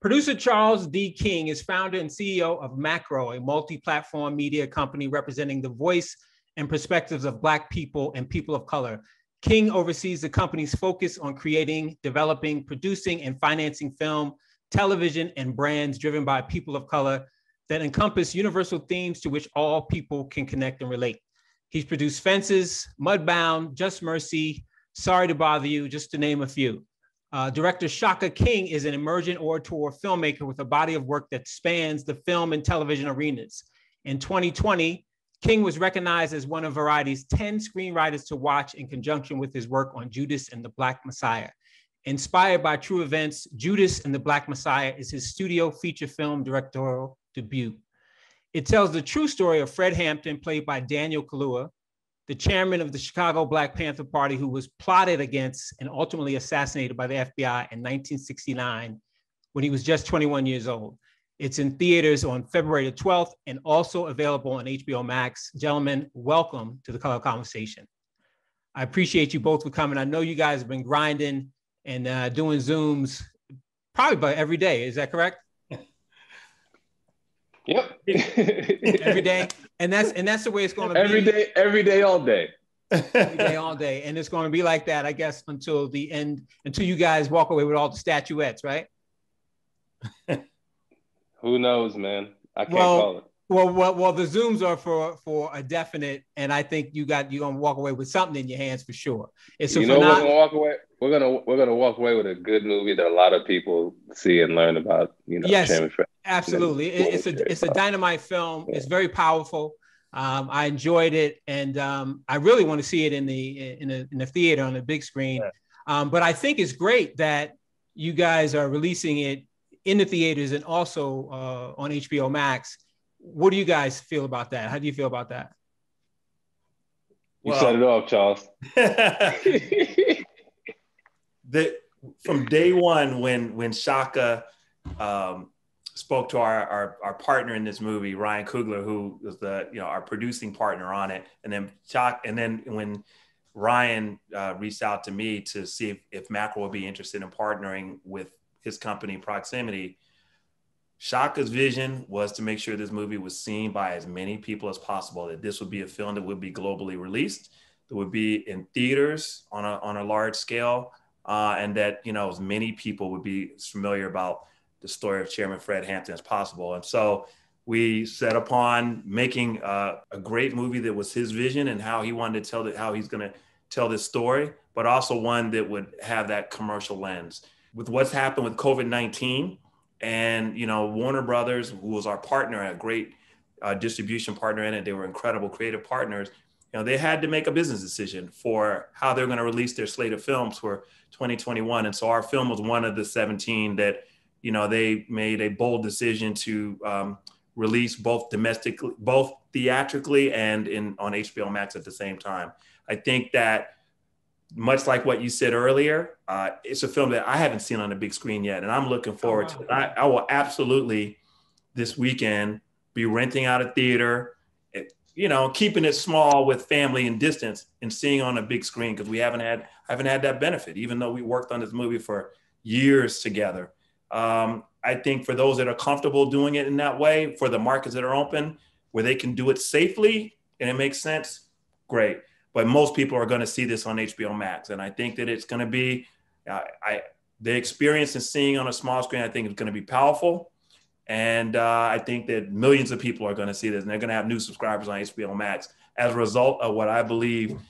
Producer Charles D. King is founder and CEO of Macro, a multi-platform media company representing the voice and perspectives of Black people and people of color. King oversees the company's focus on creating, developing, producing, and financing film, television, and brands driven by people of color that encompass universal themes to which all people can connect and relate. He's produced Fences, Mudbound, Just Mercy, Sorry to Bother You, just to name a few. Director Shaka King is an emerging orator filmmaker with a body of work that spans the film and television arenas. In 2020, King was recognized as one of Variety's 10 screenwriters to watch in conjunction with his work on Judas and the Black Messiah. Inspired by true events, Judas and the Black Messiah is his studio feature film directorial debut. It tells the true story of Fred Hampton, played by Daniel Kaluuya, the chairman of the Chicago Black Panther Party, who was plotted against and ultimately assassinated by the FBI in 1969 when he was just 21 years old. It's in theaters on February the 12th and also available on HBO Max. Gentlemen, welcome to the Color Conversation. I appreciate you both for coming. I know you guys have been grinding and doing Zooms probably about every day. Is that correct? Yep. Every day. And that's the way it's going to be. Every day, all day. Every day, all day. And it's going to be like that, I guess, until the end, until you guys walk away with all the statuettes, right? Who knows, man? I can't call it. Well, the Zooms are for a definite, and I think you're gonna walk away with something in your hands for sure. It's we're gonna walk away. We're gonna walk away with a good movie that a lot of people see and learn about. Yes, absolutely. It's a dynamite film. Yeah. It's very powerful. I enjoyed it, and I really want to see it in the theater on the big screen. Yeah. But I think it's great that you guys are releasing it in the theaters and also on HBO Max. What do you guys feel about that? How do you feel about that? You set it off, Charles. From day one, when Shaka spoke to our partner in this movie, Ryan Coogler, who was our producing partner on it, and then when Ryan reached out to me to see if Macro would be interested in partnering with his company Proximity, Shaka's vision was to make sure this movie was seen by as many people as possible, that this would be a film that would be globally released, that would be in theaters on a large scale, and that as many people would be familiar about the story of Chairman Fred Hampton as possible. And so we set upon making a great movie that was his vision and how he wanted to tell how he's going to tell this story, but also one that would have that commercial lens. With what's happened with COVID-19, and Warner Brothers, who was our partner, a great distribution partner in it, they were incredible creative partners. They had to make a business decision for how they're going to release their slate of films for 2021. And so our film was one of the 17 that they made a bold decision to release both theatrically and on HBO Max at the same time. I think that, much like what you said earlier, it's a film that I haven't seen on the big screen yet, and I'm looking forward to it. I will absolutely this weekend be renting out a theater, keeping it small with family and distance, and seeing on a big screen, because I haven't had that benefit, even though we worked on this movie for years together. I think for those that are comfortable doing it in that way, for the markets that are open, where they can do it safely and it makes sense, great. But most people are going to see this on HBO Max. And I think that it's going to be, the experience of seeing on a small screen, I think is going to be powerful. And I think that millions of people are going to see this, and they're going to have new subscribers on HBO Max as a result of what I believe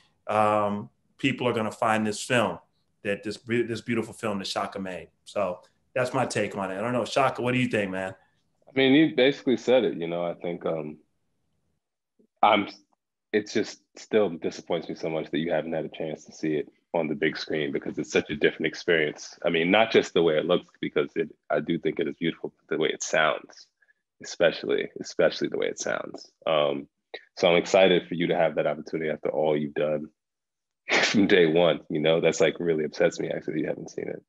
people are going to find this film, that this beautiful film that Shaka made. So that's my take on it. I don't know, Shaka, what do you think, man? I mean, you basically said it. I think it just still disappoints me so much that you haven't had a chance to see it on the big screen, because it's such a different experience. I mean, not just the way it looks, because I do think it is beautiful, but the way it sounds, especially the way it sounds. So I'm excited for you to have that opportunity after all you've done from day one. That's like really upsets me actually, you haven't seen it.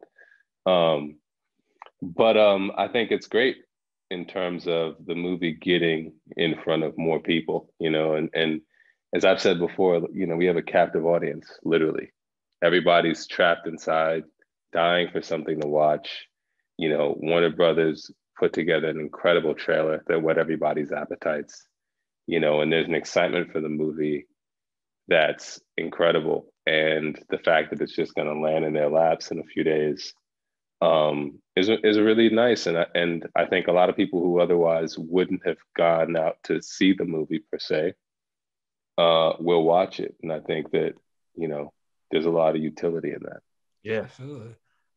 But I think it's great in terms of the movie getting in front of more people, and as I've said before, we have a captive audience, literally. Everybody's trapped inside, dying for something to watch. Warner Brothers put together an incredible trailer that whet everybody's appetites, and there's an excitement for the movie that's incredible. And the fact that it's just going to land in their laps in a few days is really nice. And I think a lot of people who otherwise wouldn't have gone out to see the movie per se will watch it. And I think that, there's a lot of utility in that. Yeah,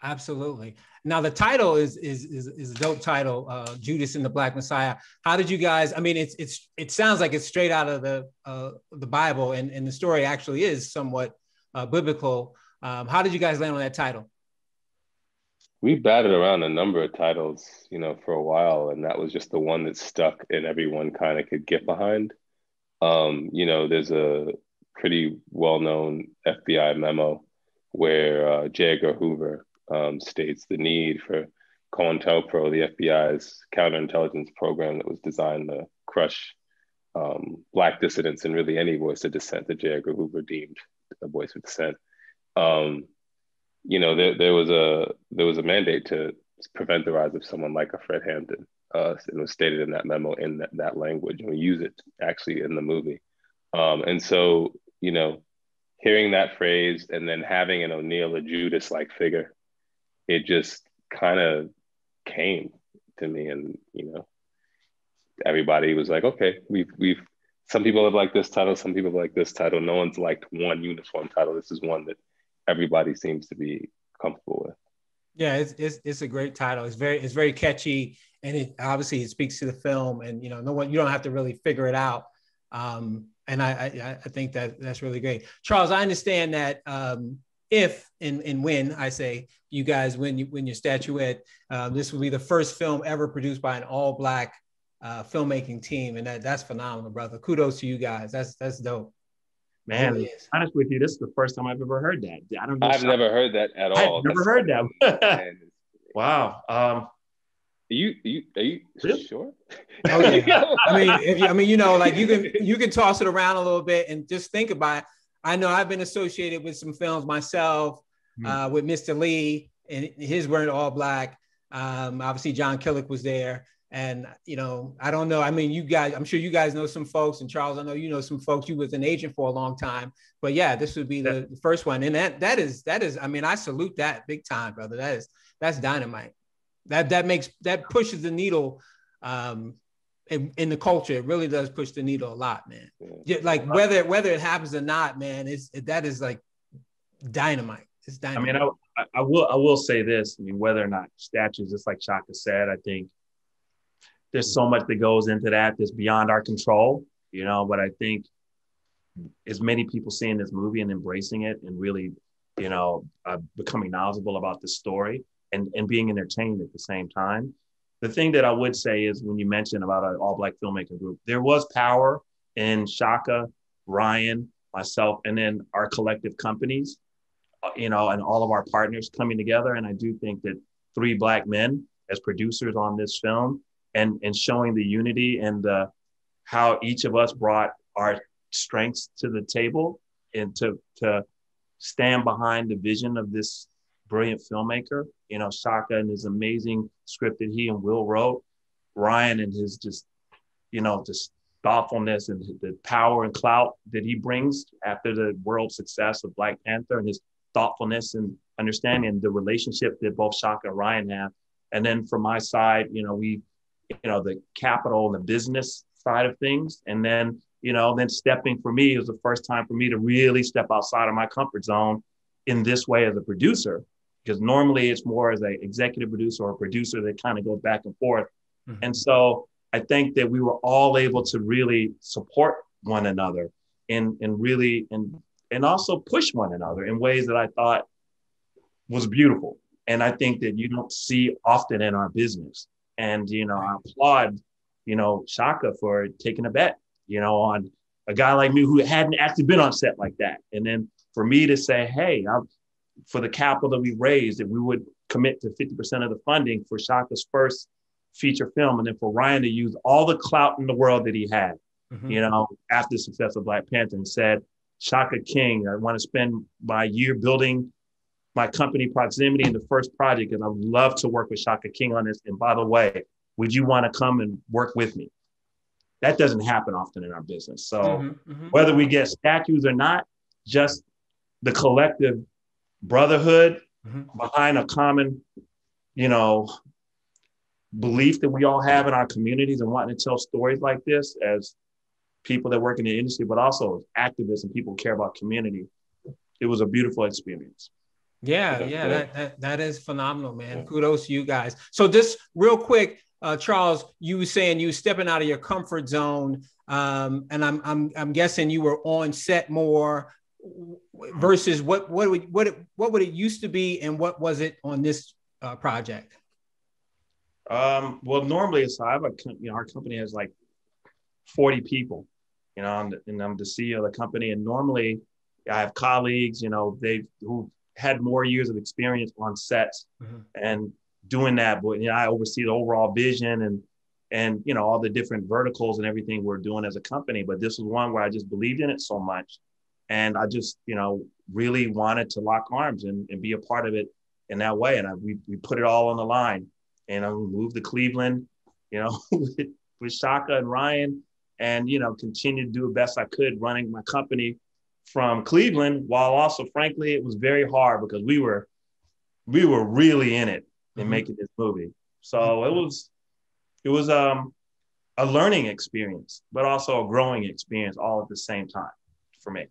absolutely. Now the title is a dope title, Judas and the Black Messiah. How did you guys? I mean, it sounds like it's straight out of the Bible, and the story actually is somewhat biblical. How did you guys land on that title? We batted around a number of titles, for a while, and that was just the one that stuck and everyone kind of could get behind. There's a pretty well-known FBI memo where J. Edgar Hoover states the need for COINTELPRO, the FBI's counterintelligence program that was designed to crush Black dissidents and really any voice of dissent that J. Edgar Hoover deemed a voice of dissent. There was a mandate to prevent the rise of someone like a Fred Hampton. It was stated in that memo in that language, and we use it actually in the movie. And so, hearing that phrase and then having an ONeill, a Judas-like figure, it just kind of came to me. And, everybody was like, okay, we've some people have liked this title, some people have liked this title. No one's liked one uniform title. This is one that everybody seems to be comfortable with. Yeah, it's a great title. It's very catchy, and it obviously speaks to the film. And you don't have to really figure it out. And I think that's really great. Charles, I understand that if and when I say you guys win your statuette, this will be the first film ever produced by an all-Black filmmaking team, and that's phenomenal, brother. Kudos to you guys. That's dope. Man, to be honest with you, this is the first time I've ever heard that. I don't know. I've never heard that at all. I've never heard that. Wow. Are you really? Sure? Oh yeah. Like you can toss it around a little bit and just think about it. I know I've been associated with some films myself, with Mr. Lee, and his weren't all Black. Obviously John Killick was there. And, I don't know. I mean, you guys, I'm sure you guys know some folks, and Charles, I know you know some folks. You was an agent for a long time, but yeah, this would be the first one. And that is, I mean, I salute that big time, brother. That's dynamite. That pushes the needle in the culture. It really does push the needle a lot, man. Yeah, like whether it happens or not, man, that is like dynamite. It's dynamite. I mean, I will say this. I mean, whether or not statues, just like Shaka said, I think there's so much that goes into that that's beyond our control, but I think as many people seeing this movie and embracing it and really, becoming knowledgeable about the story and being entertained at the same time. The thing that I would say is when you mentioned about an all-Black filmmaking group, there was power in Shaka, Ryan, myself, and then our collective companies, and all of our partners coming together. And I do think that 3 Black men as producers on this film, and showing the unity and how each of us brought our strengths to the table and to stand behind the vision of this brilliant filmmaker. Shaka and his amazing script that he and Will wrote, Ryan and his just thoughtfulness and the power and clout that he brings after the world success of Black Panther, and his thoughtfulness and understanding the relationship that both Shaka and Ryan have. And then from my side, the capital and the business side of things. And then, then stepping for me, it was the first time for me to really step outside of my comfort zone in this way as a producer, because normally it's more as an executive producer or a producer that kind of goes back and forth. Mm-hmm. And so I think that we were all able to really support one another and really, and also push one another in ways that I thought was beautiful. And I think that you don't see often in our business. And, I applaud, Shaka for taking a bet, on a guy like me who hadn't actually been on set like that. And then for me to say, hey, for the capital that we raised, that we would commit to 50% of the funding for Shaka's first feature film. And then for Ryan to use all the clout in the world that he had, after the success of Black Panther, and said, Shaka King, I want to spend my year building my company proximity in the first project, and I would love to work with Shaka King on this. And by the way, would you want to come and work with me? That doesn't happen often in our business. So whether we get statues or not, just the collective brotherhood behind a common, belief that we all have in our communities and wanting to tell stories like this as people that work in the industry, but also as activists and people who care about community. It was a beautiful experience. Yeah, that is phenomenal, man. Yeah. Kudos to you guys. So just real quick, Charles, you were saying you were stepping out of your comfort zone, and I'm guessing you were on set more versus what would it used to be, and what was it on this project? Well, normally our company has like 40 people, and I'm the CEO of the company, and normally I have colleagues, who had more years of experience on sets and doing that, but I oversee the overall vision and all the different verticals and everything we're doing as a company. But this was one where I just believed in it so much, and I just really wanted to lock arms and be a part of it in that way. And we put it all on the line, and I moved to Cleveland, with Shaka and Ryan, and continue to do the best I could running my company from Cleveland, while also, frankly, it was very hard because we were really in it in making this movie. So it was a learning experience, but also a growing experience all at the same time for me.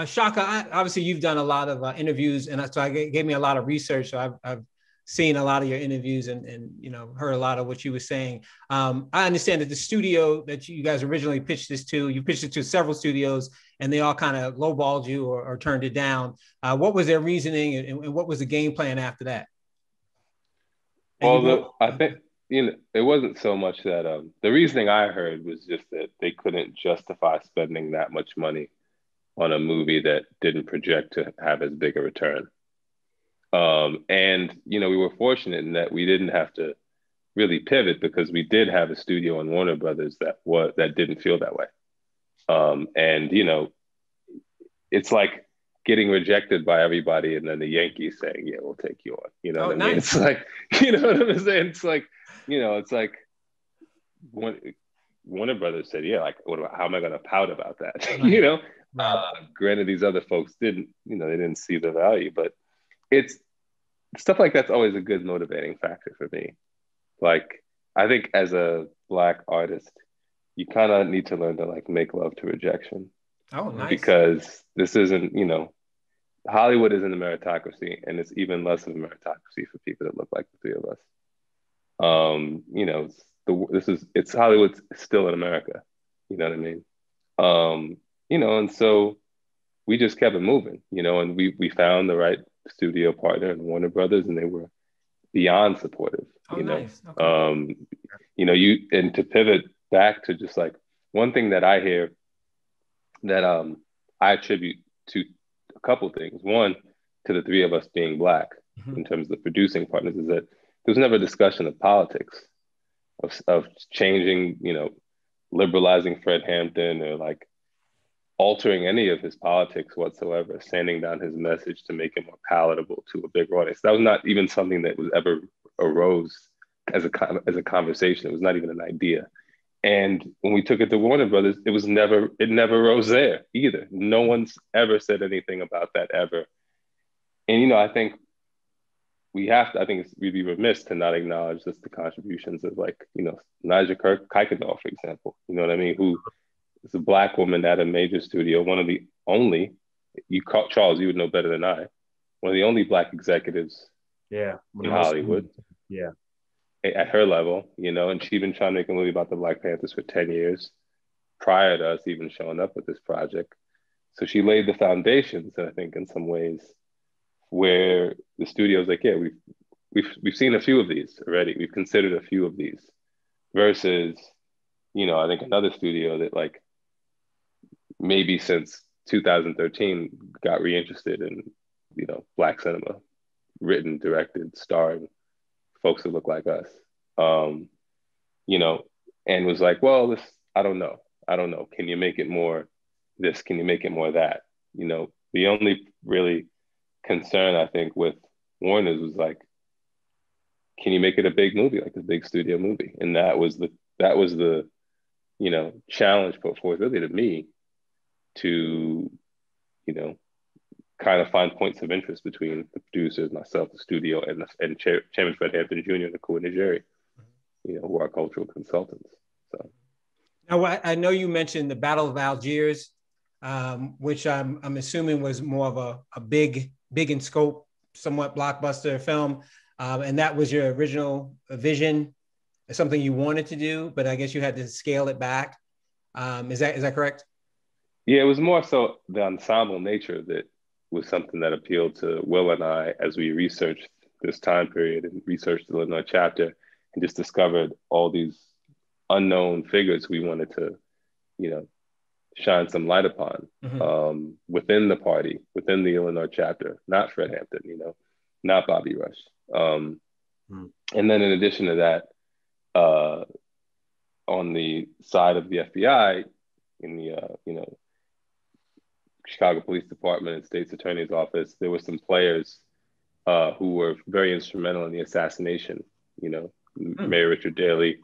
Shaka, obviously you've done a lot of interviews, and so it gave me a lot of research. So I've seen a lot of your interviews and heard a lot of what you were saying. I understand that the studio that you guys originally pitched this to, you pitched it to several studios, and they all kind of lowballed you or turned it down. What was their reasoning, and what was the game plan after that? Well, I think it wasn't so much that the reasoning I heard was just that they couldn't justify spending that much money on a movie that didn't project to have as big a return. And we were fortunate in that we didn't have to really pivot, because we did have a studio in Warner Brothers that didn't feel that way. And it's like getting rejected by everybody, and then the Yankees saying, "Yeah, we'll take you on." You know what I mean? It's like, what I'm saying? It's like, it's like Warner Brothers said, "Yeah, like, how am I going to pout about that?" Right. Granted, these other folks didn't, they didn't see the value, but it's stuff like that's always a good motivating factor for me. Like, I think as a Black artist, you kind of need to learn to like make love to rejection. Oh, nice. Because this isn't, Hollywood isn't a meritocracy, and it's even less of a meritocracy for people that look like the three of us. It's Hollywood's still in America. You know what I mean? And so we just kept it moving, and we found the right studio partner in Warner Brothers, and they were beyond supportive. Nice. Okay. And to pivot back to just like one thing that I hear that I attribute to a couple things. One, to the three of us being Black in terms of the producing partners, is that there was never a discussion of politics, of changing, liberalizing FREDHAMPTON, or like altering any of his politics whatsoever, sanding down his message to make it more palatable to a bigger audience. That was not even something that was ever arose as a conversation. It was not even an idea. And when we took it to Warner Brothers, it never rose there either. No one's ever said anything about that ever. And, I think we'd be remiss to not acknowledge just the contributions of like, Niija Kuykendall, for example, you know what I mean? Who is a Black woman at a major studio, one of the only, Charles, you would know better than I, one of the only Black executives in Hollywood. Yeah. At her level, and she'd been trying to make a movie about the Black Panthers for 10 years prior to us even showing up with this project. So she laid the foundations, I think, in some ways, where the studio's like, yeah, we've seen a few of these already. We've considered a few of these, versus, I think another studio that like maybe since 2013 got reinterested in, Black cinema, written, directed, starring folks that look like us, and was like, well, I don't know. Can you make it more this? Can you make it more that? The only really concern, I think, with Warner's was like, can you make it a big movie, like a big studio movie? And that was the challenge put forth really to me to, kind of find points of interest between the producers, myself, the studio, and Chairman FREDHAMPTON Jr. and the co-Nigeri, who are cultural consultants. So now, I know you mentioned the Battle of Algiers, which I'm assuming was more of a big in scope, somewhat blockbuster film, and that was your original vision, something you wanted to do, but I guess you had to scale it back. Is that correct? Yeah, it was more so the ensemble nature that was something that appealed to Will and I as we researched this time period and researched the Illinois chapter and just discovered all these unknown figures we wanted to, shine some light upon within the party, within the Illinois chapter, not FREDHAMPTON, not Bobby Rush. And then in addition to that, on the side of the FBI, in the, Chicago Police Department and State's Attorney's Office, there were some players who were very instrumental in the assassination, Mayor Richard Daley,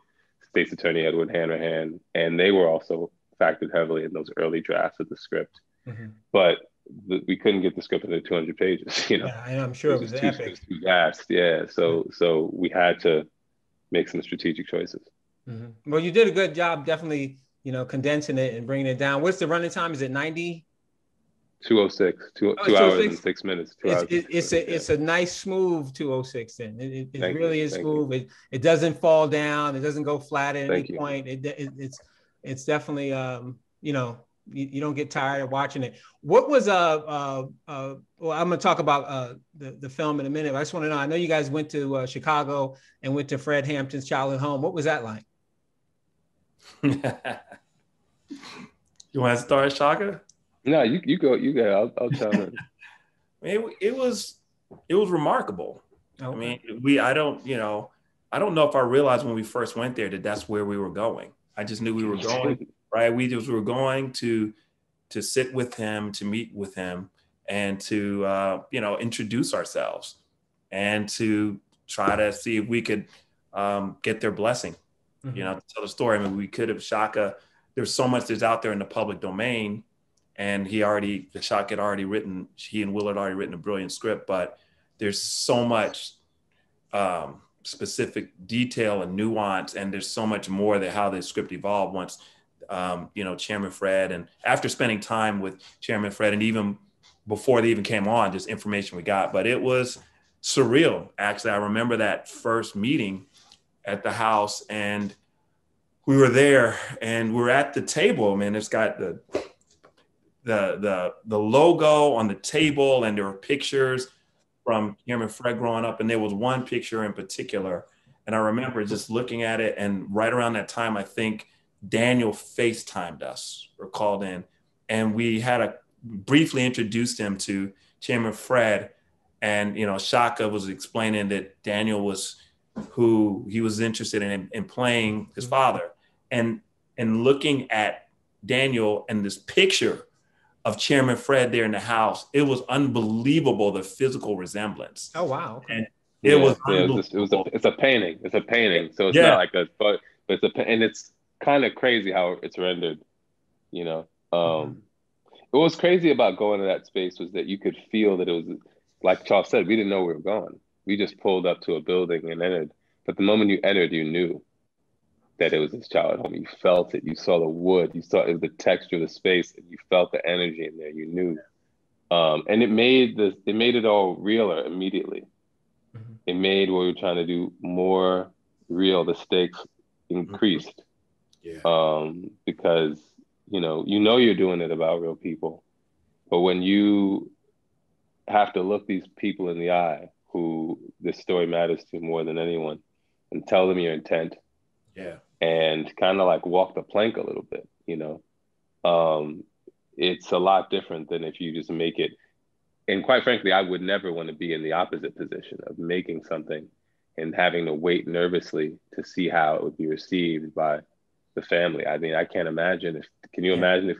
State's Attorney Edward Hanrahan, and they were also factored heavily in those early drafts of the script. But we couldn't get the script into 200 pages, Yeah, and I'm sure it was epic. It was too vast, yeah. So we had to make some strategic choices. Well, you did a good job, definitely, condensing it and bringing it down. What's the running time? Is it 90? 206, 2 hours and 6 minutes. It's a nice, smooth 206 then. It really is smooth. It doesn't fall down. It doesn't go flat at any point. It's definitely, you don't get tired of watching it. What was, well, I'm going to talk about the film in a minute. I just want to know, I know you guys went to Chicago and went to Fred Hampton's childhood home. What was that like? You want to start, Shaka? No, you go. I'll tell them. It was remarkable. Okay. I mean, I don't know if I realized when we first went there that that's where we were going. I just knew we were going, right? We were going to sit with him, to meet with him, and to introduce ourselves, and to try to see if we could get their blessing, to tell the story. I mean, we could have Shaka. There's so much that's out there in the public domain. And Shaka had already written, he and Will had already written a brilliant script, but there's so much specific detail and nuance, and there's so much more that how the script evolved once, Chairman Fred, and after spending time with Chairman Fred, and even before they even came on, just information we got. But it was surreal, actually. I remember that first meeting at the house, and we were there, and we're at the table. Man, it's got the logo on the table, and there were pictures from Chairman Fred growing up. And there was one picture in particular, and I remember just looking at it, and right around that time, I think Daniel FaceTimed us or called in, and we had briefly introduced him to Chairman Fred. And, Shaka was explaining that Daniel was who he was interested in playing his father, and looking at Daniel and this picture of Chairman Fred there in the house, it was unbelievable, the physical resemblance. Oh, wow. Okay. And it's a painting. It's a painting. So it's not like but it's and it's kind of crazy how it's rendered, What was crazy about going to that space was that you could feel that it was, like Charles said, we didn't know where we were going. We just pulled up to a building and entered. But the moment you entered, you knew that it was his childhood home. You felt it. You saw the wood. You saw the texture of the space. And you felt the energy in there. You knew, and it made it all realer immediately. It made what we were trying to do more real. The stakes increased, because you're doing it about real people, but when you have to look these people in the eye who this story matters to more than anyone, and tell them your intent. Yeah. And kind of like walk the plank a little bit, it's a lot different than if you just make it. And quite frankly, I would never want to be in the opposite position of making something and having to wait nervously to see how it would be received by the family. I mean, I can't imagine can you imagine if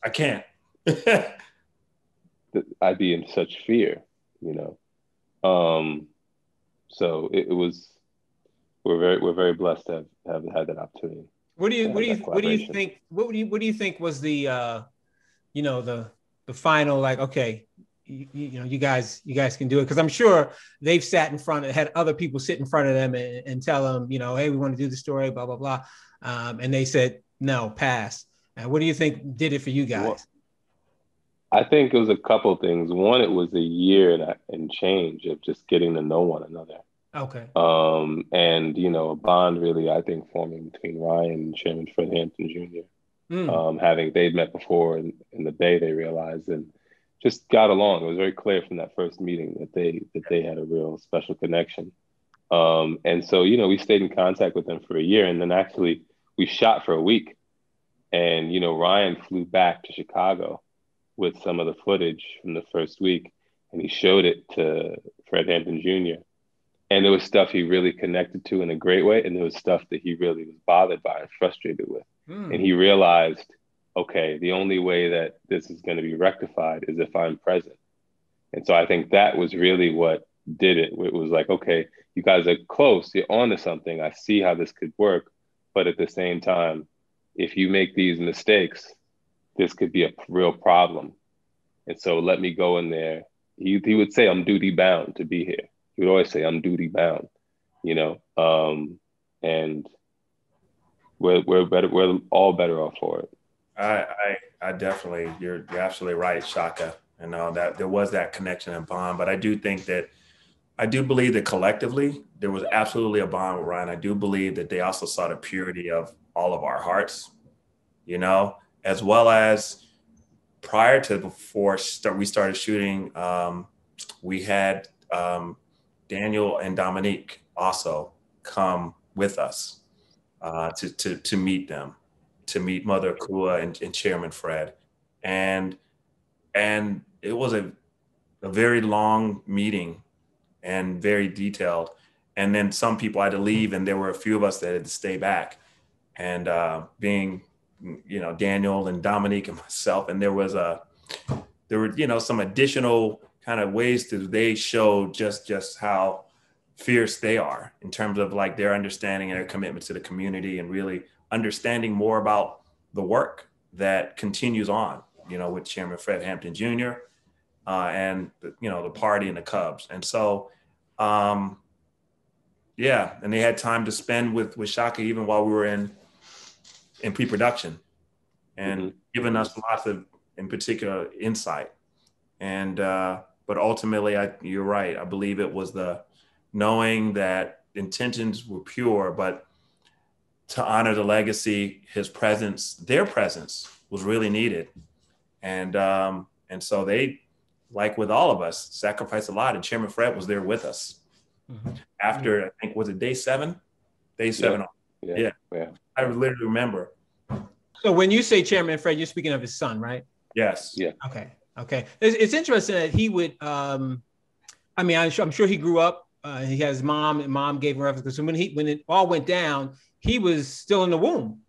I can't. I'd be in such fear. you know. So it was, we're very blessed to have had that opportunity. What do you think was the the final, like, okay, you guys can do it? Because I'm sure they've sat in front of, had other people sit in front of them and tell them, hey, we want to do the story, blah blah blah, and they said no, pass. And what do you think did it for you guys? Well, I think it was a couple things. One, it was a year and change of just getting to know one another. Okay. And a bond really, I think, forming between Ryan and Chairman Fred Hampton Jr. They'd met before in the Bay, they realized, and just got along. It was very clear from that first meeting that they had a real special connection. And so, we stayed in contact with them for a year, and then actually we shot for a week. And, Ryan flew back to Chicago with some of the footage from the first week, and he showed it to Fred Hampton Jr. And there was stuff he really connected to in a great way, and there was stuff that he really was bothered by and frustrated with. And he realized, okay, the only way that this is going to be rectified is if I'm present. And so I think that was really what did it. It was like, okay, you guys are close, you're onto something. I see how this could work. But at the same time, if you make these mistakes, this could be a real problem. And so let me go in there. He would say, I'm duty bound to be here. He would always say, I'm duty bound, and we're all better off for it. I definitely, you're absolutely right, Shaka. And that there was that connection and bond, but I do believe that collectively there was absolutely a bond with Ryan. I do believe that they also saw the purity of all of our hearts, as well as before we started shooting, we had Daniel and Dominique also come with us to meet them, to meet Mother Akua and Chairman Fred. And it was a very long meeting and very detailed. And then some people had to leave, and there were a few of us that had to stay back. And being, Daniel and Dominique and myself, and there were some additional kind of ways that they showed just how fierce they are in terms of like their understanding and their commitment to the community, and really understanding more about the work that continues on, with Chairman Fred Hampton Jr. And the party and the Cubs. And so, and they had time to spend with Shaka even while we were in pre-production, and giving us lots of, in particular, insight. And but ultimately, you're right. I believe it was the knowing that intentions were pure, but to honor the legacy, their presence was really needed. And so they, like with all of us, sacrificed a lot. And Chairman Fred was there with us after, I think, was it day 7? Day 7. Yeah. I literally remember. So when you say Chairman Fred, you're speaking of his son, right? Yes. Yeah. Okay. It's interesting that he would, I'm sure he grew up, he has his mom, and mom gave him reference. So when it all went down, he was still in the womb.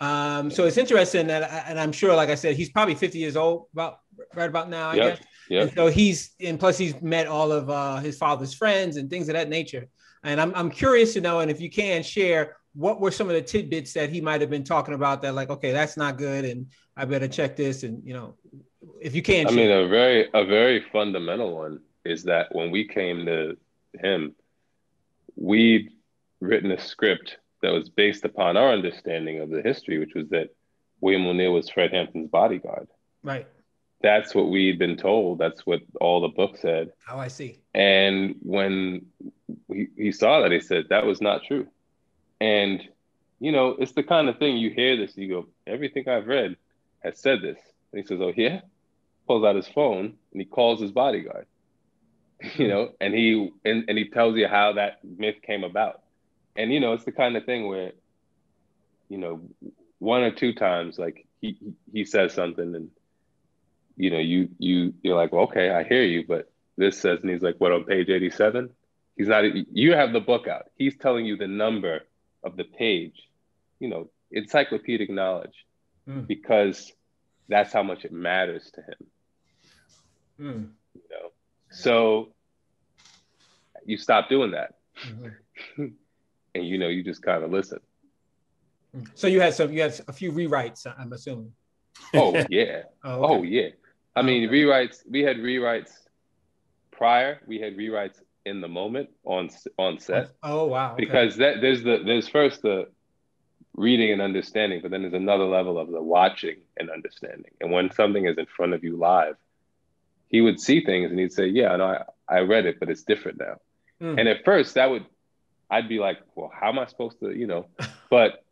So it's interesting that, and I'm sure, like I said, he's probably 50 years old, right about now, I guess. Yeah. And so plus he's met all of his father's friends and things of that nature. And I'm curious to know, and if you can share, what were some of the tidbits that he might have been talking about that, like, okay, that's not good, and I better check this, and if you can. I mean, a very fundamental one is that when we came to him, we'd written a script that was based upon our understanding of the history, which was that William ONeill was Fred Hampton's bodyguard. Right. That's what we'd been told. That's what all the books said. Oh, I see. And when he saw that, he said, that was not true. And, it's the kind of thing you hear this, you go, everything I've read has said this. And he says, oh, yeah? Pulls out his phone and he calls his bodyguard, and he tells you how that myth came about. And, it's the kind of thing where, one or two times, like he says something and, you're like, well, okay, I hear you, but this says, and he's like, what, on page 87? He's not, you have the book out. He's telling you the number of the page, encyclopedic knowledge, because that's how much it matters to him. So you stop doing that. And you just kind of listen. So you had a few rewrites, I'm assuming. Oh yeah. Oh, okay. Oh yeah. I mean, rewrites. We had rewrites prior. We had rewrites in the moment on set. Oh wow. Okay. Because there's first the reading and understanding, but then there's another level of the watching and understanding. And when something is in front of you live, he would see things and he'd say, "Yeah, no, I read it, but it's different now." And at first, I'd be like, "Well, how am I supposed to, But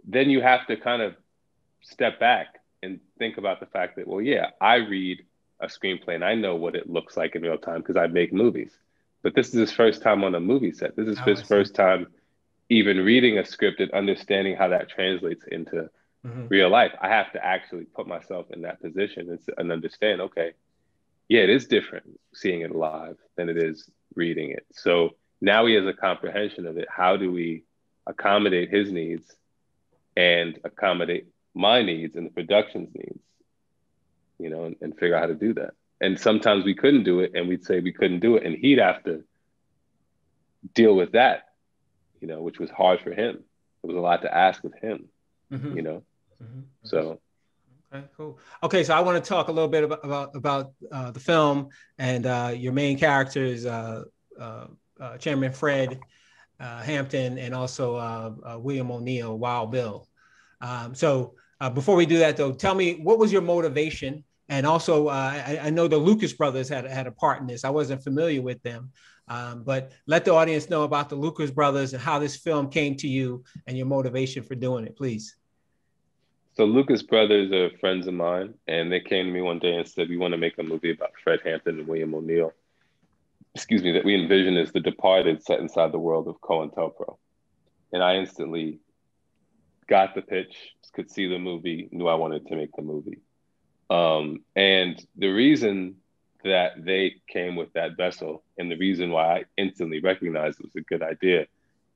then you have to kind of step back and think about the fact that, well, yeah, I read a screenplay and I know what it looks like in real time because I make movies. But this is his first time on a movie set. This is his first time even reading a script and understanding how that translates into real life. I have to actually put myself in that position and understand, okay, yeah, it is different seeing it live than it is reading it. So now he has a comprehension of it. How do we accommodate his needs and accommodate my needs and the production's needs, and figure out how to do that. And sometimes we couldn't do it and we'd say we couldn't do it. And he'd have to deal with that, which was hard for him. It was a lot to ask of him, So. Okay, cool. Okay, so I want to talk a little bit about the film and your main characters, Chairman Fred Hampton, and also William ONeill, Wild Bill. So before we do that, though, tell me, what was your motivation? And also, I know the Lucas brothers had a part in this. I wasn't familiar with them, but let the audience know about the Lucas brothers and how this film came to you and your motivation for doing it, please. So Lucas brothers are friends of mine, and they came to me one day and said, "We want to make a movie about Fred Hampton and William ONeill. That we envision as The Departed set inside the world of COINTELPRO." And I instantly got the pitch, could see the movie, knew I wanted to make the movie. And the reason that they came with that vessel and the reason why I instantly recognized it was a good idea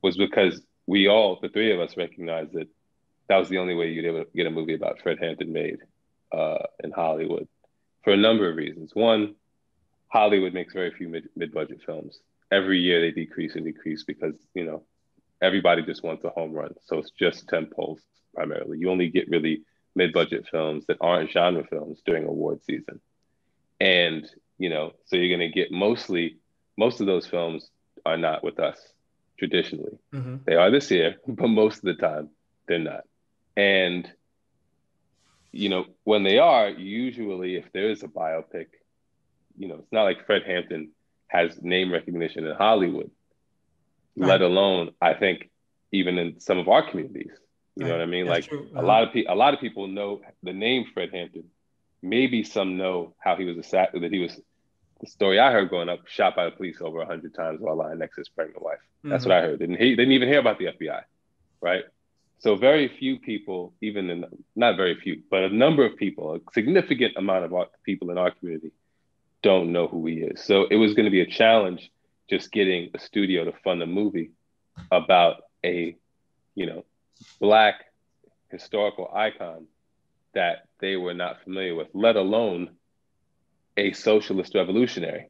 was because the three of us recognized that that was the only way you'd ever get a movie about Fred Hampton made in Hollywood for a number of reasons. One, Hollywood makes very few mid-budget films. Every year they decrease and decrease because, everybody just wants a home run. So it's just tentpoles primarily. You only get really mid-budget films that aren't genre films during award season. And, so you're going to get most of those films are not with us traditionally. They are this year, but most of the time they're not. And, when they are, usually if there is a biopic, it's not like Fred Hampton has name recognition in Hollywood, let alone, I think, even in some of our communities. You know what I mean? That's like a lot of people know the name Fred Hampton. Maybe some know how he was the story I heard growing up, shot by the police over 100 times while lying next to his pregnant wife. That's what I heard. Didn't even hear about the FBI, right? So very few people, not very few, but a number of people, a significant amount of people in our community don't know who he is. So it was going to be a challenge just getting a studio to fund a movie about a, Black historical icon that they were not familiar with, let alone a socialist revolutionary.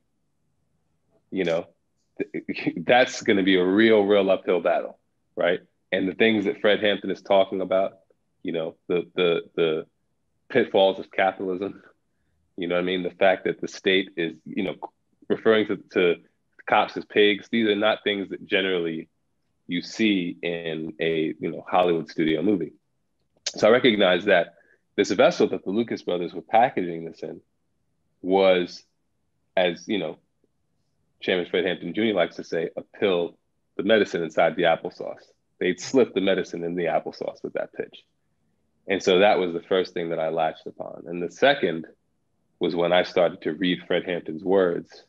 That's going to be a real uphill battle, right? And the things that Fred Hampton is talking about, the pitfalls of capitalism, the fact that the state is, referring to cops as pigs. These are not things that generally you see in a, Hollywood studio movie. So I recognize that this vessel that the Lucas brothers were packaging this in was, as, Chairman Fred Hampton Jr. likes to say, a pill, the medicine inside the applesauce. They'd slipped the medicine in the applesauce with that pitch. And so that was the first thing that I latched upon. And the second was when I started to read Fred Hampton's words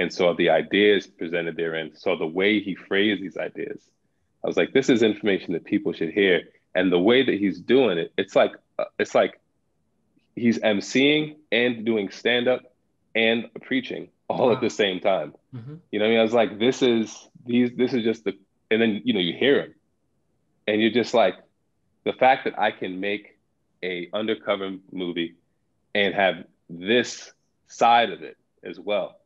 and saw the ideas presented therein, saw the way he phrased these ideas. I was like, this is information that people should hear. And the way that he's doing it, it's like he's emceeing and doing stand-up and preaching all at the same time. I was like, this is just and then, you hear him and you're just like, the fact that I can make a undercover movie and have this side of it as well,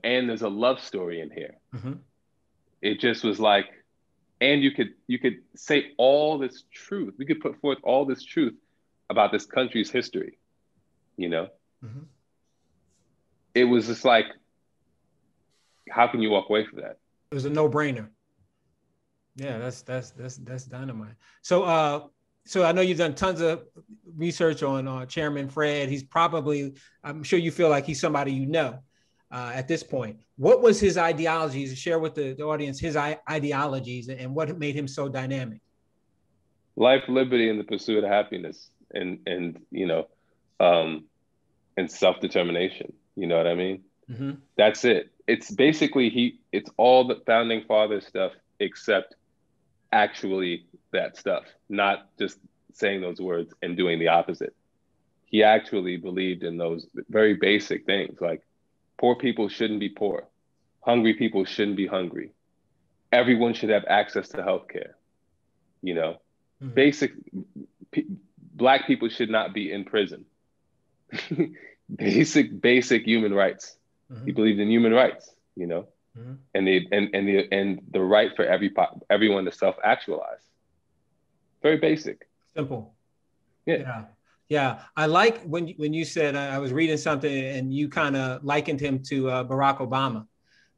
and there's a love story in here. Mm-hmm. It just was like, and you could say all this truth. We could put forth all this truth about this country's history, Mm-hmm. It was just like, how can you walk away from that? It was a no-brainer. Yeah, that's dynamite. So so I know you've done tons of research on Chairman Fred. I'm sure you feel like he's somebody at this point. What was his ideologies? Share with the audience his ideologies and what made him so dynamic. Life, liberty, and the pursuit of happiness, and self-determination. You know what I mean? Mm-hmm. That's it. It's basically it's all the founding father stuff, except actually that stuff, not just saying those words and doing the opposite. He actually believed in those very basic things, like poor people shouldn't be poor. Hungry people shouldn't be hungry. Everyone should have access to healthcare. Mm-hmm. Black people should not be in prison. basic human rights. Mm-hmm. He believed in human rights, mm-hmm. and the right for everyone to self-actualize. Very basic. Simple. Yeah. Yeah. I like when you said, I was reading something and you kind of likened him to Barack Obama.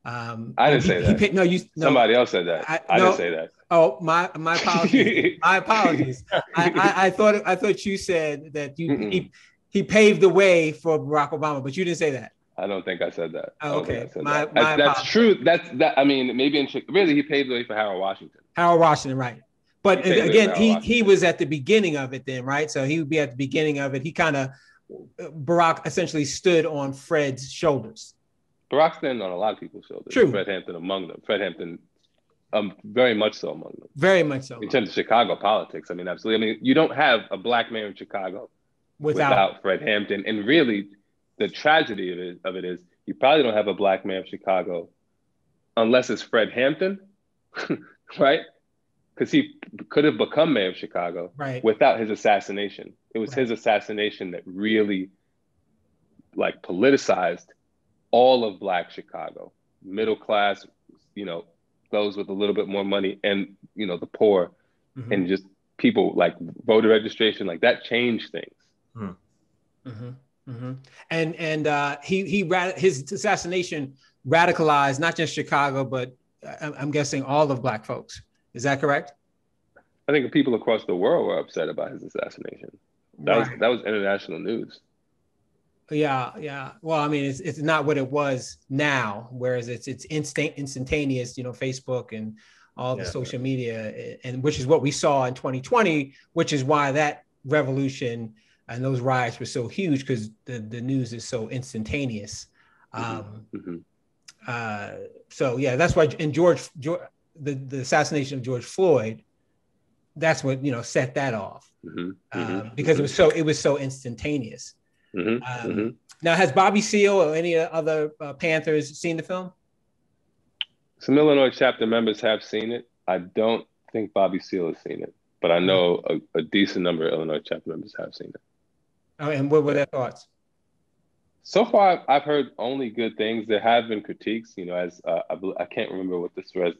I didn't say that. Somebody else said that. I didn't say that. Oh, my apologies. My apologies. I thought you said that he paved the way for Barack Obama, but you didn't say that. I don't think I said that. Oh, okay. That's true. I mean, maybe really he paved the way for Harold Washington. Harold Washington, right. But again, he was at the beginning of it then, right? So he would be at the beginning of it. Barack essentially stood on Fred's shoulders. Barack stood on a lot of people's shoulders. True. Fred Hampton among them. Fred Hampton, very much so among them. Very much so. In terms of Chicago politics, I mean, absolutely. I mean, you don't have a black mayor in Chicago without Fred Hampton. And really, the tragedy of it is you probably don't have a black mayor of Chicago unless it's Fred Hampton, right? Because he could have become mayor of Chicago without his assassination. It was his assassination that really politicized all of Black Chicago, middle class, those with a little bit more money, and the poor, mm-hmm. and just people voter registration, that changed things. Mm-hmm. Mm-hmm. And his assassination radicalized not just Chicago, but I'm guessing all of Black folks. Is that correct? I think people across the world were upset about his assassination. That was international news. Yeah. Well, I mean, it's not what it was now, whereas it's instantaneous, Facebook and all the social media, and which is what we saw in 2020, which is why that revolution and those riots were so huge, because the news is so instantaneous. Mm-hmm. So yeah, that's why in the assassination of George Floyd, that's what set that off, because it was so instantaneous. Mm-hmm. Now, has Bobby Seale or any other Panthers seen the film? Some Illinois chapter members have seen it. I don't think Bobby Seale has seen it, but I know a decent number of Illinois chapter members have seen it. Oh, and what were their thoughts? So far, I've heard only good things. There have been critiques, as I can't remember what this was.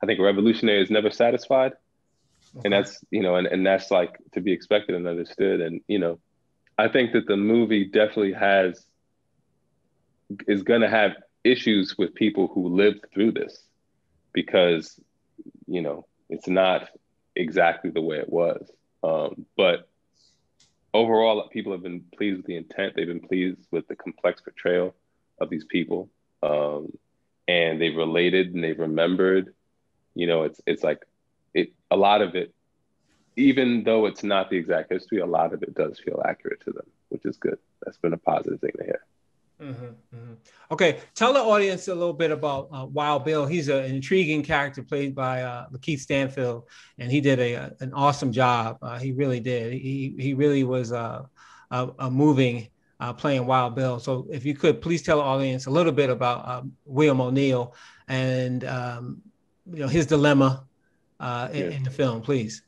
I think a revolutionary is never satisfied. Okay. And that's, and that's to be expected and understood. And, I think that the movie definitely is going to have issues with people who lived through this, because, it's not exactly the way it was. But overall, people have been pleased with the intent. They've been pleased with the complex portrayal of these people. And they've related and they've remembered, a lot of it, even though it's not the exact history, a lot of it does feel accurate to them, which is good. That's been a positive thing to hear. Mm-hmm, mm-hmm. Okay, tell the audience a little bit about Wild Bill. He's an intriguing character played by Lakeith Stanfield, and he did an awesome job. He really did. He really was a moving playing Wild Bill. So if you could please tell the audience a little bit about William ONeill and his dilemma in the film, please.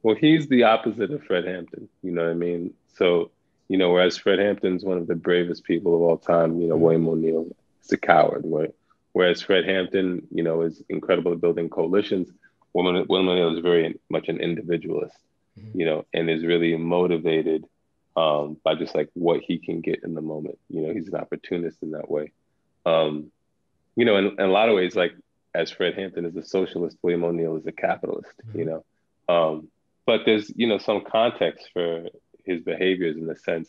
Well, he's the opposite of Fred Hampton. You know what I mean? So, whereas Fred Hampton's one of the bravest people of all time, William ONeill is a coward. Whereas Fred Hampton, you know, is incredible at building coalitions. Will ONeill is very much an individualist, you know, and is really motivated by just like what he can get in the moment. You know, he's an opportunist in that way. You know, in a lot of ways, like as Fred Hampton is a socialist, William ONeill is a capitalist, you know. But there's, you know, some context for his behaviors in the sense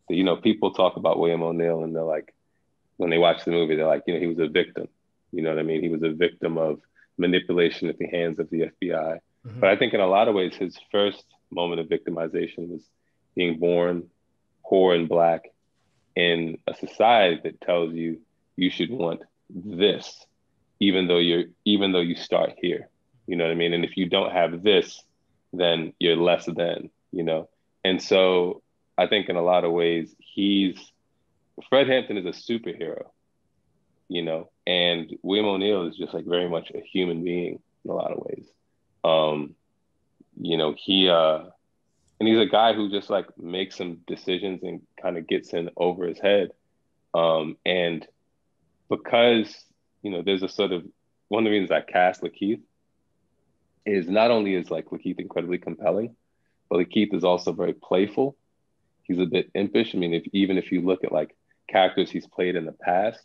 that, you know, people talk about William ONeill and they're like, when they watch the movie, they're like, you know, he was a victim. You know what I mean? He was a victim of manipulation at the hands of the FBI. But I think in a lot of ways, his first moment of victimization was being born poor and Black in a society that tells you you should want this, even though you start here. You know what I mean? And if you don't have this, then you're less than, you know? And so I think in a lot of ways, Fred Hampton is a superhero, you know, and William ONeill is just like very much a human being in a lot of ways. You know, and he's a guy who just like makes some decisions and kind of gets in over his head. And because, you know, there's a sort of, one of the reasons I cast Lakeith is not only is like Lakeith incredibly compelling, but Lakeith is also very playful. He's a bit impish. I mean, even if you look at like characters he's played in the past,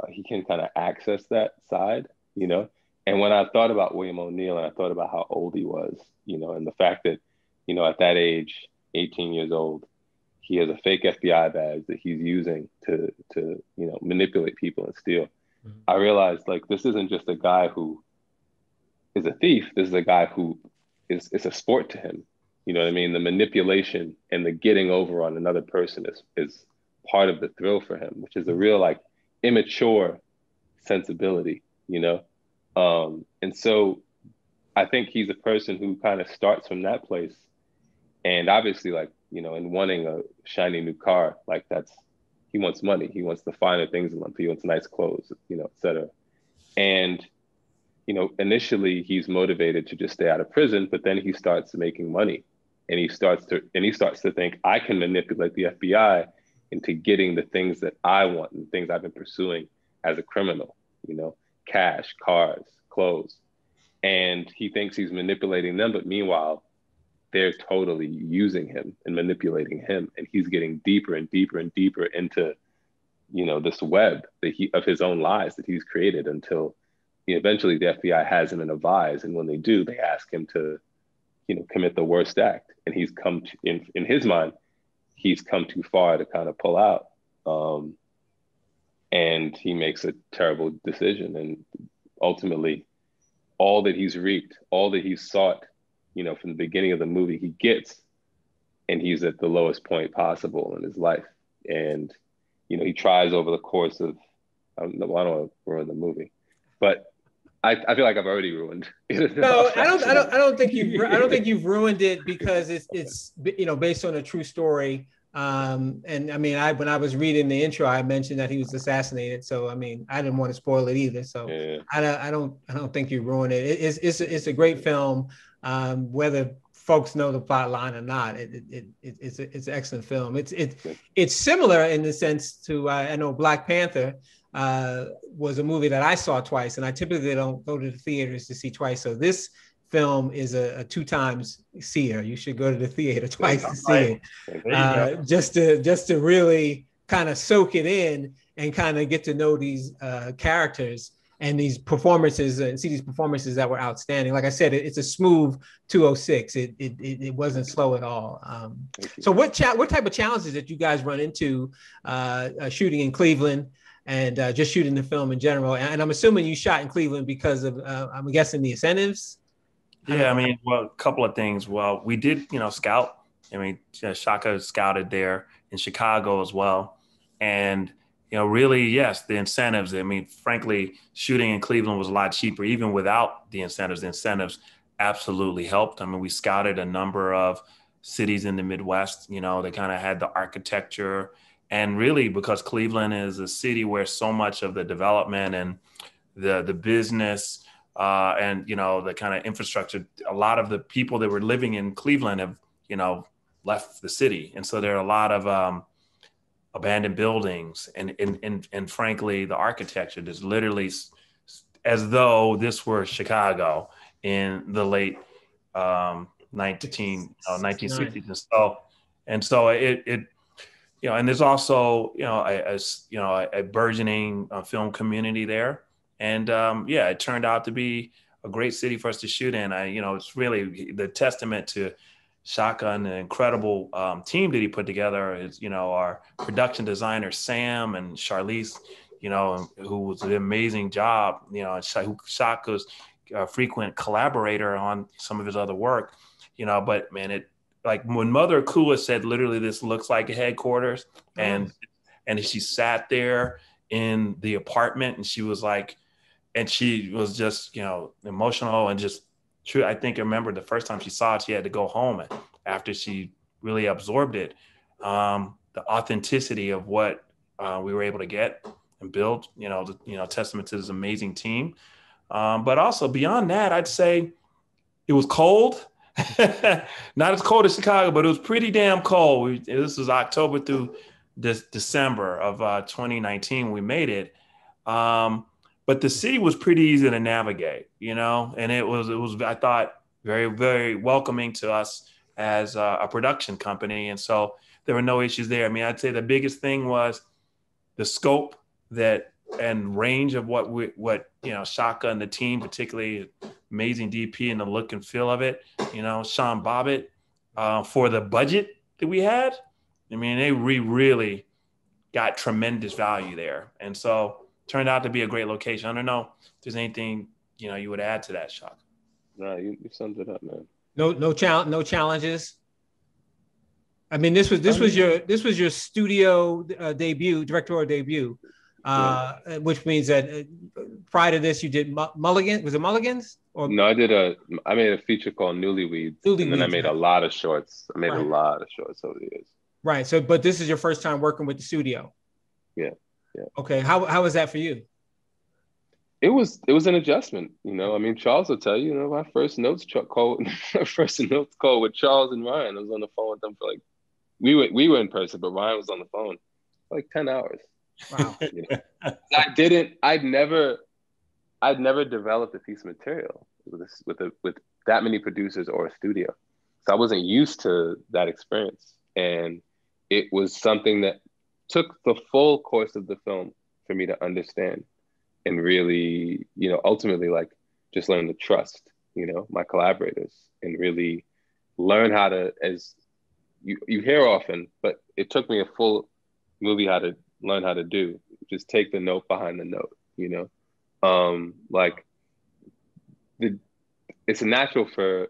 he can kind of access that side, you know? And when I thought about William ONeill and I thought about how old he was, you know, and the fact that, you know, at that age, 18 years old, he has a fake FBI badge that he's using to you know, manipulate people and steal. I realized like, this isn't just a guy who is a thief. This is a guy who it's a sport to him. You know what I mean? The manipulation and the getting over on another person is part of the thrill for him, which is a real like immature sensibility, you know? And so I think he's a person who kind of starts from that place. And obviously like, you know, in wanting a shiny new car, like he wants money. He wants the finer things in life. He wants nice clothes, you know, et cetera. And, you know, initially he's motivated to just stay out of prison, but then he starts making money and he starts to think, I can manipulate the FBI into getting the things that I want and things I've been pursuing as a criminal, you know, cash, cars, clothes. And he thinks he's manipulating them, but meanwhile, they're totally using him and manipulating him. And he's getting deeper and deeper and deeper into, you know, this web of his own lies that he's created until eventually the FBI has him in a vise. And when they do, they ask him to, you know, commit the worst act. And he's come to, in his mind, he's come too far to kind of pull out. And he makes a terrible decision. And ultimately, all that he's reaped, all that he's sought, you know, from the beginning of the movie, he gets, and he's at the lowest point possible in his life. And, you know, he tries over the course of, I don't want to ruin the movie, but I feel like I've already ruined it. No, I don't think you've ruined it because it's you know, based on a true story. And I mean, when I was reading the intro, I mentioned that he was assassinated. So I mean, I didn't want to spoil it either. So yeah. I don't think you ruined it. It's a great film. Whether folks know the plot line or not, it's an excellent film. It's similar in the sense to I know Black Panther was a movie that I saw twice, and I typically don't go to the theaters to see twice. So this film is a 2 times seer. You should go to the theater twice to see it, just to really kind of soak it in and kind of get to know these characters and these performances and see these performances that were outstanding. Like I said, it's a smooth 206. It wasn't slow at all. So what type of challenges did you guys run into shooting in Cleveland and just shooting the film in general? And I'm assuming you shot in Cleveland because of, I'm guessing, the incentives. Yeah, I mean, well, a couple of things. Well, we did, you know, scout. I mean, Shaka scouted there in Chicago as well. And, you know, really, yes, the incentives. I mean, frankly, shooting in Cleveland was a lot cheaper, even without the incentives. The incentives absolutely helped. I mean, we scouted a number of cities in the Midwest. You know, they kind of had the architecture. And really, because Cleveland is a city where so much of the development and the business and, you know, the kind of infrastructure, a lot of the people that were living in Cleveland have, you know, left the city. And so there are a lot of abandoned buildings, and frankly, the architecture is literally as though this were Chicago in the late 1960s. And so it and there's also, a burgeoning film community there. And it turned out to be a great city for us to shoot in. It's really the testament to Shaka and the incredible team that he put together is, our production designer, Sam, and Charlize, who was an amazing job, Shaka's a frequent collaborator on some of his other work, but man, like when Mother Akua said, literally, this looks like a headquarters. And she sat there in the apartment and she was like, and she was just, emotional and just true. I remember the first time she saw it, she had to go home after she really absorbed it. The authenticity of what we were able to get and build, testament to this amazing team. But also beyond that, I'd say it was cold. Not as cold as Chicago, but it was pretty damn cold. This was October through December of 2019. We made it. But the city was pretty easy to navigate, and it was, I thought, very, very welcoming to us as a production company. And so there were no issues there. I mean, I'd say the biggest thing was the scope and range of what Shaka and the team, particularly amazing DP and the look and feel of it, Sean Bobbitt, for the budget that we had. I mean, we really got tremendous value there. And so turned out to be a great location. I don't know if there's anything, you would add to that, Shaka. No, you summed it up, man. No challenges. I mean, this was your studio debut, directorial debut, which means that prior to this you did Mulligan. Was it Mulligans? No, I made a feature called Newlyweds, and then I made a lot of shorts. I made a lot of shorts over the years. Right. So, but this is your first time working with the studio. Yeah. Yeah. Okay. How was that for you? It was an adjustment. I mean, Charles will tell you, my first notes call with Charles and Ryan. I was on the phone with them for like, we were in person, but Ryan was on the phone for like 10 hours. Wow. I'd never developed a piece of material with that many producers or a studio. So I wasn't used to that experience. And it was something that took the full course of the film for me to understand and really, ultimately like just learn to trust, my collaborators and really learn how to, as you hear often, but it took me a full movie how to learn how to do, just take the note behind the note, it's natural for,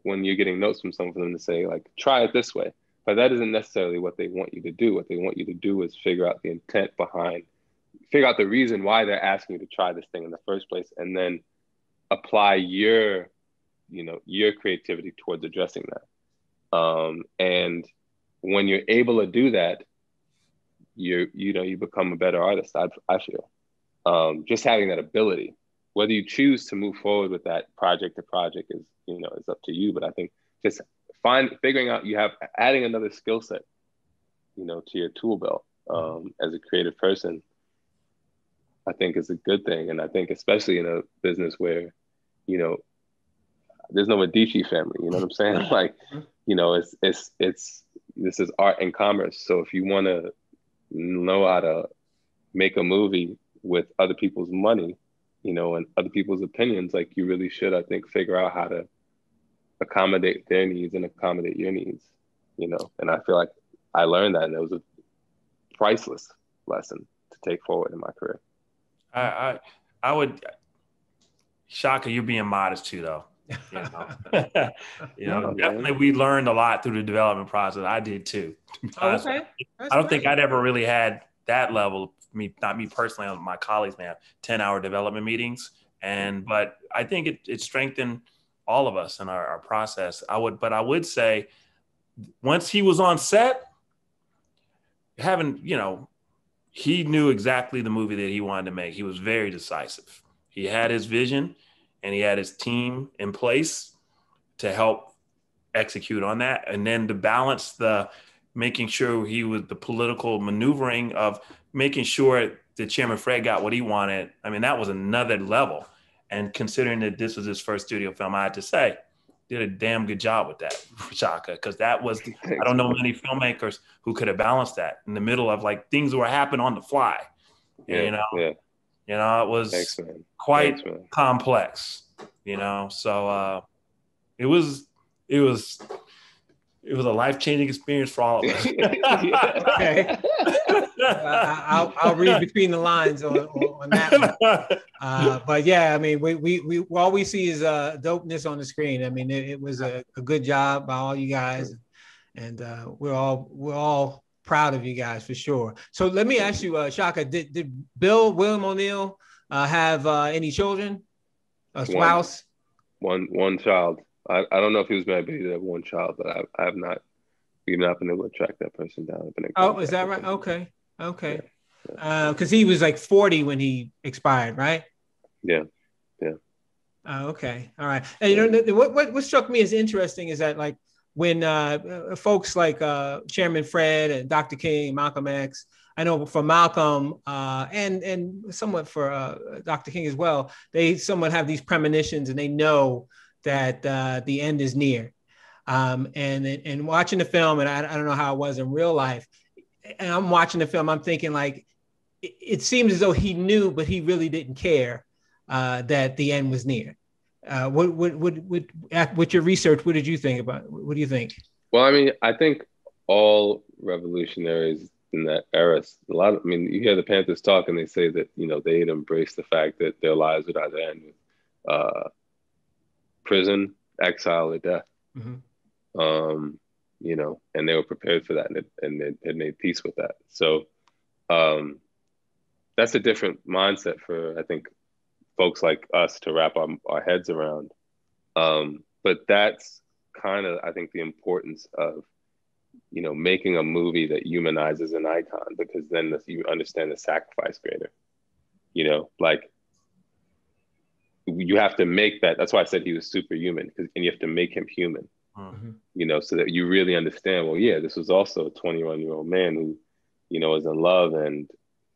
when you're getting notes from someone for them to say like, try it this way. But that isn't necessarily what they want you to do. What they want you to do is figure out the intent figure out the reason why they're asking you to try this thing in the first place, and then apply your creativity towards addressing that. And when you're able to do that, you become a better artist. I feel just having that ability. Whether you choose to move forward with that project to project is up to you. But I think just figuring out adding another skill set, to your tool belt as a creative person, I think is a good thing. And I think especially in a business where, there's no Medici family, you know what I'm saying? Like, this is art and commerce. So if you want to know how to make a movie with other people's money, and other people's opinions, like you really should, I think, figure out how to accommodate their needs and accommodate your needs, and I feel like I learned that, and it was a priceless lesson to take forward in my career. I would, Shaka, you're being modest too, though. Definitely we learned a lot through the development process. I did too. Okay. I don't think I'd ever really had that level. Not me personally, my colleagues may have 10-hour development meetings. But I think it strengthened all of us in our process. But I would say once he was on set, he knew exactly the movie that he wanted to make. He was very decisive. He had his vision and he had his team in place to help execute on that. And then to balance the making sure he was the political maneuvering of making sure that Chairman Fred got what he wanted. I mean, that was another level. And considering that this was his first studio film, I had to say, did a damn good job with that, Shaka, because that was, I don't know many filmmakers who could have balanced that in the middle of like things that were happening on the fly. You know, it was quite complex, so it was a life-changing experience for all of us. Okay. I'll read between the lines on that one. But yeah, I mean, we all we see is dopeness on the screen. I mean, it was a good job by all you guys, and we're all proud of you guys for sure. So let me ask you, Shaka, did William ONeill have any children? A spouse? One child. I don't know if he was married, but he did have one child, but I have not. We've not been able to track that person down. Oh, is that right? Okay. Because he was like 40 when he expired, right? Yeah. Okay. All right. And what struck me as interesting is that like when folks like Chairman Fred and Dr. King, Malcolm X, I know for Malcolm and somewhat for Dr. King as well, they somewhat have these premonitions and they know that the end is near. And watching the film, and I don't know how it was in real life, and I'm watching the film, I'm thinking like, it seems as though he knew, but he really didn't care that the end was near. With your research, what did you think about it? What do you think? Well, I mean, I think all revolutionaries in that era, you hear the Panthers talk and they say that, they had embraced the fact that their lives would either end with prison, exile, or death. Mm-hmm. And they were prepared for that and they had made peace with that. So that's a different mindset for, I think, folks like us to wrap our heads around. But that's kind of, I think, the importance of, making a movie that humanizes an icon, because then you understand the sacrifice greater. Like, you have to make that. That's why I said he was superhuman, and you have to make him human. Mm-hmm. So that you really understand, well, yeah, this was also a 21-year-old man who, was in love and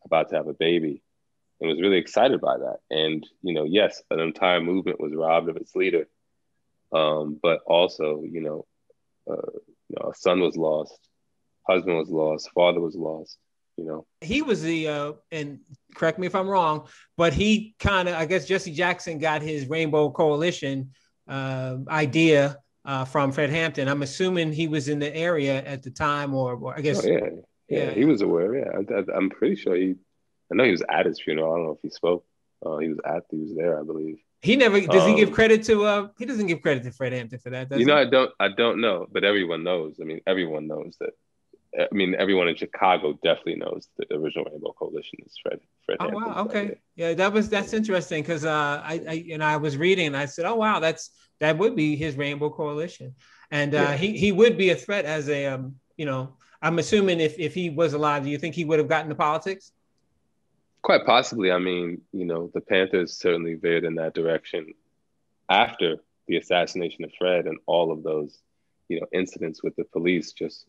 about to have a baby and was really excited by that. And, yes, an entire movement was robbed of its leader. But also, a son was lost, husband was lost, father was lost. He was and correct me if I'm wrong, but he kind of, I guess Jesse Jackson got his Rainbow Coalition idea from Fred Hampton. I'm assuming he was in the area at the time, or I guess. Oh, yeah, he was aware. Yeah, I'm pretty sure I know he was at his funeral. I don't know if he spoke. He was there, I believe. He never does. He give credit to. He doesn't give credit to Fred Hampton for that. Does he? I don't know, but everyone knows. I mean, everyone knows that. I mean, everyone in Chicago definitely knows the original Rainbow Coalition is Fred Oh, Hampton. wow. Okay. Yeah, that's interesting, because I was reading and I said, oh wow, that would be his Rainbow Coalition, and he would be a threat as a I'm assuming if he was alive, do you think he would have gotten to politics? Quite possibly. I mean, the Panthers certainly veered in that direction after the assassination of Fred and all of those, incidents with the police just,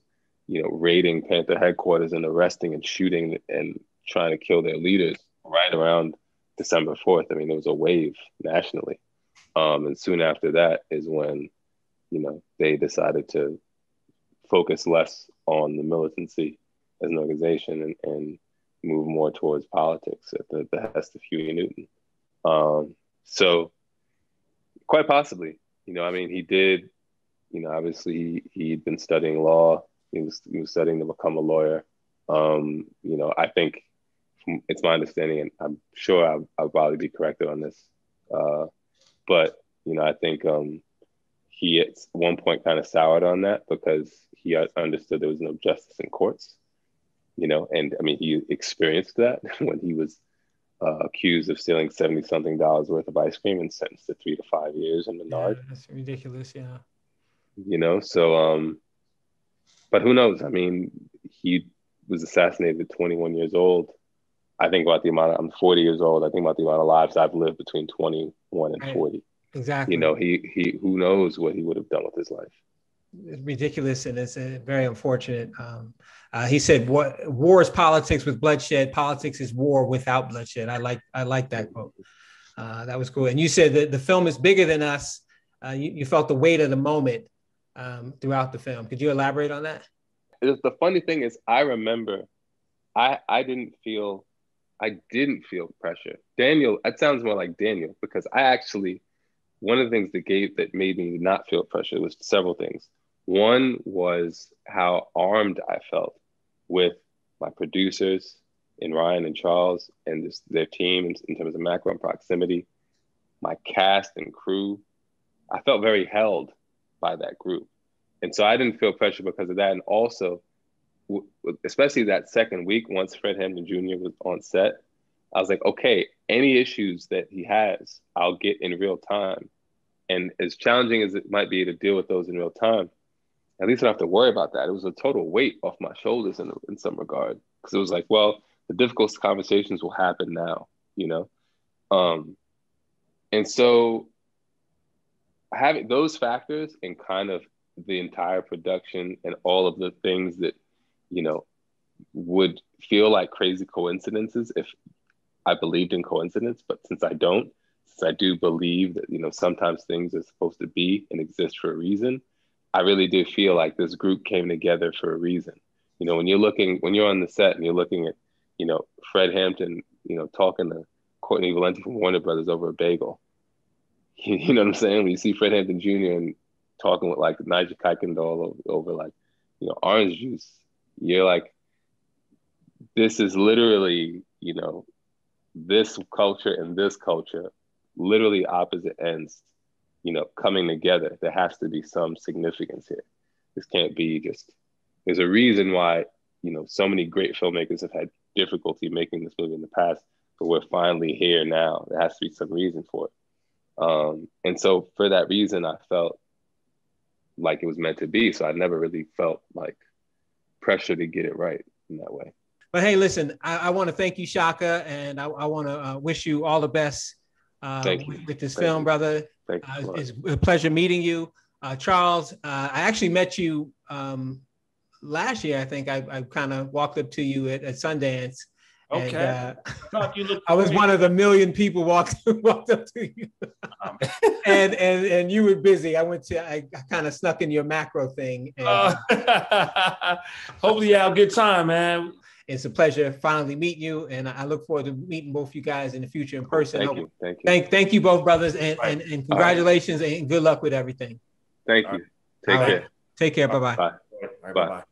raiding Panther headquarters and arresting and shooting and trying to kill their leaders right around December 4th. I mean, there was a wave nationally. And soon after that is when, they decided to focus less on the militancy as an organization and move more towards politics at the behest of Huey Newton. So quite possibly, he did, obviously he'd been studying law. He was studying to become a lawyer. I think it's my understanding, and I'm sure I'll probably be corrected on this. But, I think he at one point kind of soured on that because he understood there was no justice in courts. And I mean, he experienced that when he was accused of stealing $70-something worth of ice cream and sentenced to 3 to 5 years in Menard. Yeah, that's ridiculous. Yeah. So, but who knows? I mean, he was assassinated at 21 years old. I think about I'm 40 years old. I think about the amount of lives I've lived between 21 and 40. Exactly. He who knows what he would have done with his life. ridiculous, and it's very unfortunate. He said, war is politics with bloodshed. Politics is war without bloodshed. I like that quote. That was cool. And you said that the film is bigger than us. You felt the weight of the moment throughout the film. Could you elaborate on that? The funny thing is, I remember I didn't feel pressure. Daniel, it sounds more like Daniel, because one of the things that made me not feel pressure was several things. One was how armed I felt with my producers in Ryan and Charles and their team in terms of macro and proximity, my cast and crew. I felt very held by that group. And so I didn't feel pressure because of that. And also, especially that second week, once FREDHAMPTON Jr. was on set, I was like, okay, any issues that he has, I'll get in real time. And as challenging as it might be to deal with those in real time, at least I don't have to worry about that. It was a total weight off my shoulders in some regard. Because it was like, well, the difficult conversations will happen now, you know? And so having those factors and kind of the entire production and all of the things that, you know, would feel like crazy coincidences if I believed in coincidence, but since I don't, since I do believe that, you know, sometimes things are supposed to be and exist for a reason, I really did feel like this group came together for a reason. You know, when you're on the set and you're looking at, you know, FREDHAMPTON, you know, talking to Courtney Valenti from Warner Brothers over a bagel, you know what I'm saying? When you see FREDHAMPTON Jr. and talking with like Niija Kuykendall over like, you know, orange juice, you're like, this is literally, you know, this culture and this culture, literally opposite ends, you know, coming together. There has to be some significance here. This can't be just, there's a reason why, you know, so many great filmmakers have had difficulty making this movie in the past, but we're finally here now. There has to be some reason for it. And so for that reason, I felt like it was meant to be. So I never really felt like pressure to get it right in that way. But hey, listen, I want to thank you, Shaka, and I want to wish you all the best with this film, brother. It's a pleasure meeting you. Charles, I actually met you last year. I think I kind of walked up to you at Sundance. Okay. And, I was one of the million people walked up to you. and you were busy. I kind of snuck in your macro thing. And, hopefully you have a good time, man. It's a pleasure finally meeting you, and I look forward to meeting both you guys in the future in person. Thank you. Thank you both, brothers, and congratulations and good luck with everything. Thank you. Take care. Take care. Bye-bye. Bye.